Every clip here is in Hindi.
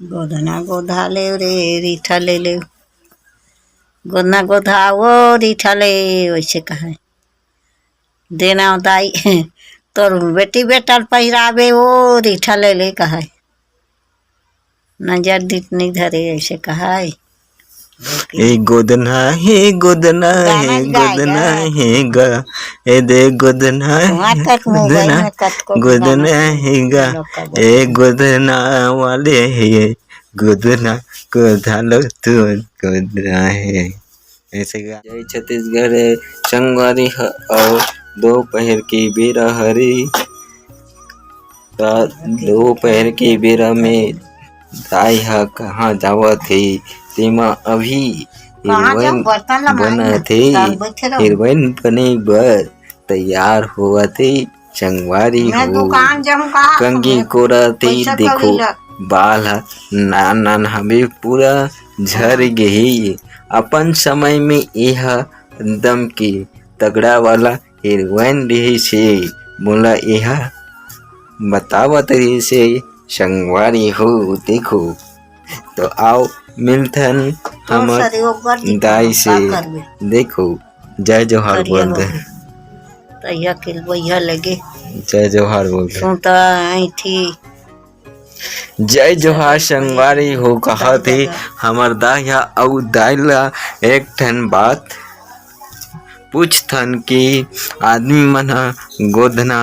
गोधना गोधा ले रे रीठा ले ले, गोधना गोधा वो रीठा ले, वैसे कहा देना दाई तोर बेटी बेटा पहिरावे वो रीठा ले ले कहा नजर दिट नहीं धरे, ऐसे कहा ए गोदना हे गोदना हे गोदना हे गा ए दे गोदना गोदना गोदना हे गा ए गोदना वाले हे गोदना गोधा लो तू गोदना है ऐसे गा। जय छत्तीसगढ़ संगवारी और दोपहर की बेरा हरी, दोपहर की बेरा में दाई हा कहाँ जावत थे तेमा अभी हीरोइन बनत थे, हीरोइन बने बर तैयार हुआ थे संगवारी हो। कंगी कोरा थे देखो बाल नान नान हमें पूरा झर गई। अपन समय में यह दम की तगड़ा वाला हीरोइन रही से बोला यह बतावत रही से संगवारी हो देखो। तो आओ मिलथन हमर दाई से देखो। जय जोहार बोल दे तैया के भैया लगे जय जोहार बोल दे सुनता थी जय जोहार संगवारी हो कहा थे हमर दाया औ दाइला एक ठन बात पूछथन कि आदमी मन गोधना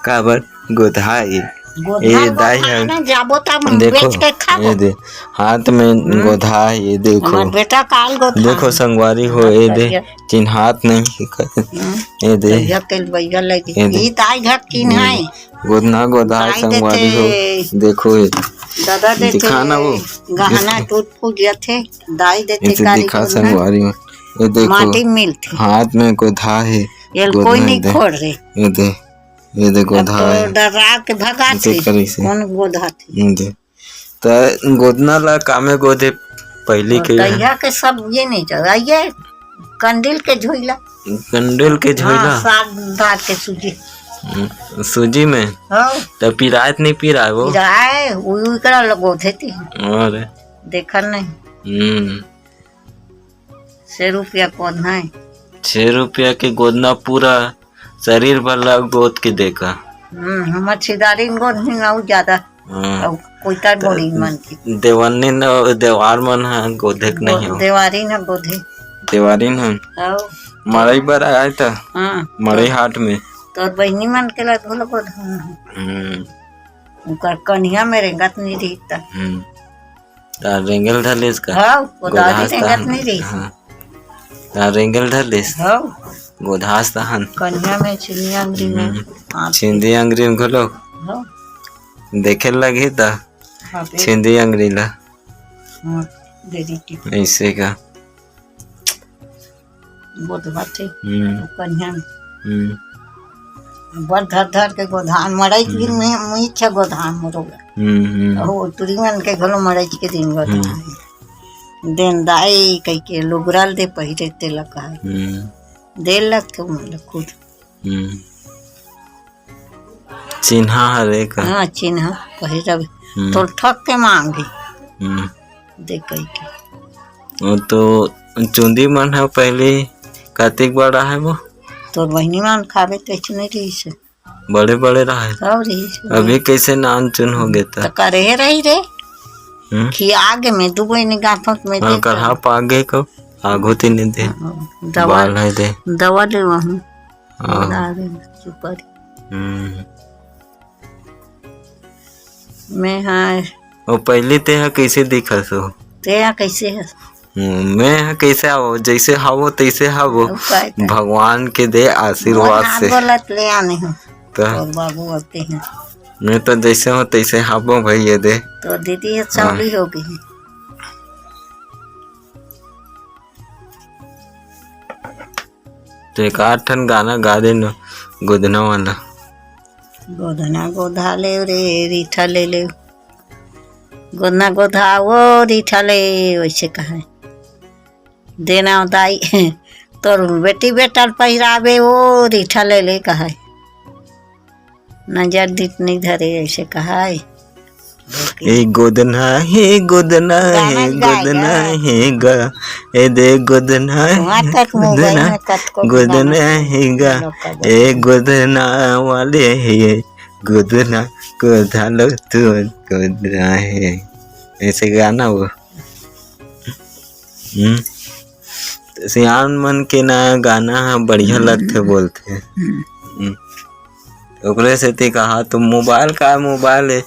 काबर गोधाई। ये दाई देखो ये दे हाथ में गोधा ये देखो बेटा काल गोधा देखो संगवारी हो ये दे चिन्हात नहीं ये दे भैया लगे ये दाई घर चिन्हाई गोधना गोधा संगवारी हो देखो ये दादा देते दिखाना वो गहना टूट फूट जाते दाई देते दिखा संगवारी में ये देखो माटी मिलती हाथ में गोधा है ये कोई नहीं खोल रहे ये दे गोधा है डरा के भगा थे कौन गोधा थे तो गोदना ला कामे गोदे पहले के दैया के सब ये नहीं चाहिए कंडिल के झोइला साग दाल के सूजी सूजी में तो पिरात नहीं पिराए वो पिराए उई करा लगो थे ती और देखा नहीं 6 रुपया कौन है 6 रुपया के गोदना पूरा शरीर भर लग गोद के देखा। हमार छिदारी गोद नहीं आउ ज्यादा कोई तार गोड़ी मन की देवानी न देवार मन है गोधे नहीं हो देवारी न गोधे देवारी न मरई बर आया था मरई हाट में तो बहनी मन के ला धोलो गोधा उनका कन्या में रेंगत नहीं रहीता रेंगल धलेस का हां गोदारी रेंगत नहीं रही रेंगल धलेस हां गोधास तहन कन्या में छिंदी अंगरी में छिंदी अंगरी में घलो देखे लगी था छिंदी अंगरी ला दे दी ऐसे का बहुत बात है कन्या बर धर धर के गोधान मरई के दिन में मुइछा गोधान मरोगा ओ तुरी मन के घलो मरई के दिन गोधान देन दाई कई के लुगराल दे पहिरे ते लगा दे लग तो मतलब खुद चिन्हा हरे का हाँ चिन्हा पहिरा तो ठक के मांगी दे कई के वो तो चुंदी मन है पहले कार्तिक बड़ा है वो तो बहनी मान खावे कैसे नहीं रही से बड़े बड़े रहा सब रही से अभी कैसे नान चुन हो गया था करे रही रे कि आगे में दुबई ने गाफक में दे कर हाँ पागे को आगो तीन दे दवा है दे दवा ले वहाँ सुपारी मैं हाँ वो पहले ते है कैसे दिखा सो ते है कैसे है मैं कैसे आओ जैसे हावो तैसे हावो भगवान के दे आशीर्वाद से गलत ले आने हो तो बाबू आते हैं मैं तो जैसे हो तैसे हावो भाई ये दे तो दीदी है चौड़ी हो गई तो एक 8 ठन गाना गा देना गोदना वाला गोधना गोधा ले रे रीठा ले ले, गोधना गोधा वो रीठा ले, वैसे कहा देना दाई तोर बेटी बेटा पहिरावे वो रीठा ले ले कहा नजर दिट नहीं धरे, ऐसे कहा ए गोदना है गोदना है गोदना है गा ए दे गोदना गोदना गोदना है गा ए गोदना वाले है गोदना गोदा लो तू गोदना है ऐसे गाना वो सियान मन के ना गाना बढ़िया लगते बोलते ओकरे से ते कहा तुम मोबाइल का मोबाइल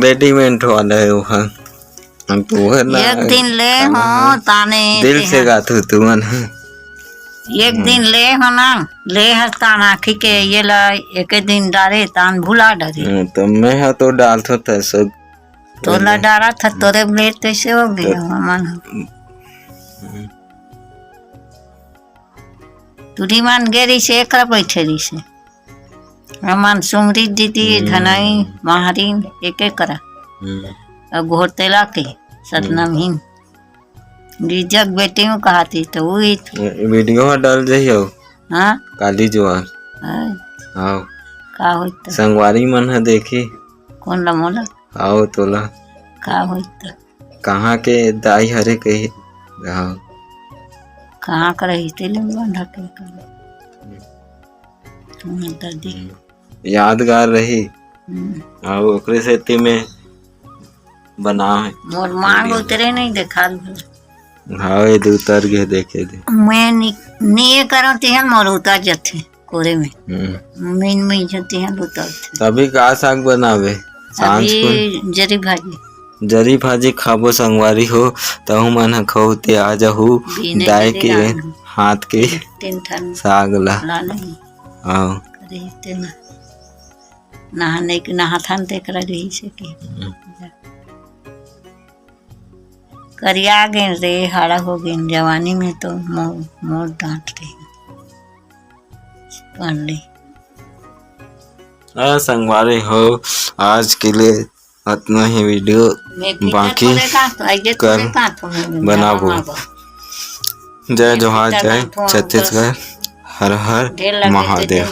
रेडीमेड वाला है वहाँ तो वह ना एक दिन ले हो ताने दिल से गातू तू मन एक दिन ले हो ना ले हस्ताना खी के ये ला एक दिन डारे तान भुला डरे तो मैं हाँ तो डालता था सब तो ला डारा था तोरे ले कैसे हो गया मन तुरी मान गेरी से एक बैठे रही से अमान सुमरी दीदी धनाई महारीन एक एक करा अब घोरतेला के सतनामहीन रिजक बेटी में कहा थी तो वही वीडियो डाल जाइयो हाँ काली जवान आओ का होता संगवारी मन है देखी कौन ला मोला आओ तोला का होता कहाँ के दाई हरे कही आओ कहाँ कर रही थी बंधा के दादी यादगार रही और ओकरे से ते में बना मोर मांग उतरे नहीं देखा हाँ ये दो उतर गए देखे दे मैं नहीं करो तिहन मोर उतर जाते कोरे में मीन में जाते हैं उतरते तभी का साग बनावे सांझ को जरी भाजी खाबो संगवारी हो तहु मन खाऊ ते आ जाहू दाय के हाथ के साग ला आओ नहाने के नहाथन देख रही से कि करिया गए रे हाड़ा हो गई जवानी में तो मोर डांट रही पढ़ ली संगवारी हो आज के लिए इतना ही वीडियो बाकी कल बनाबो जय जोहार जय छत्तीसगढ़ हर हर महादेव।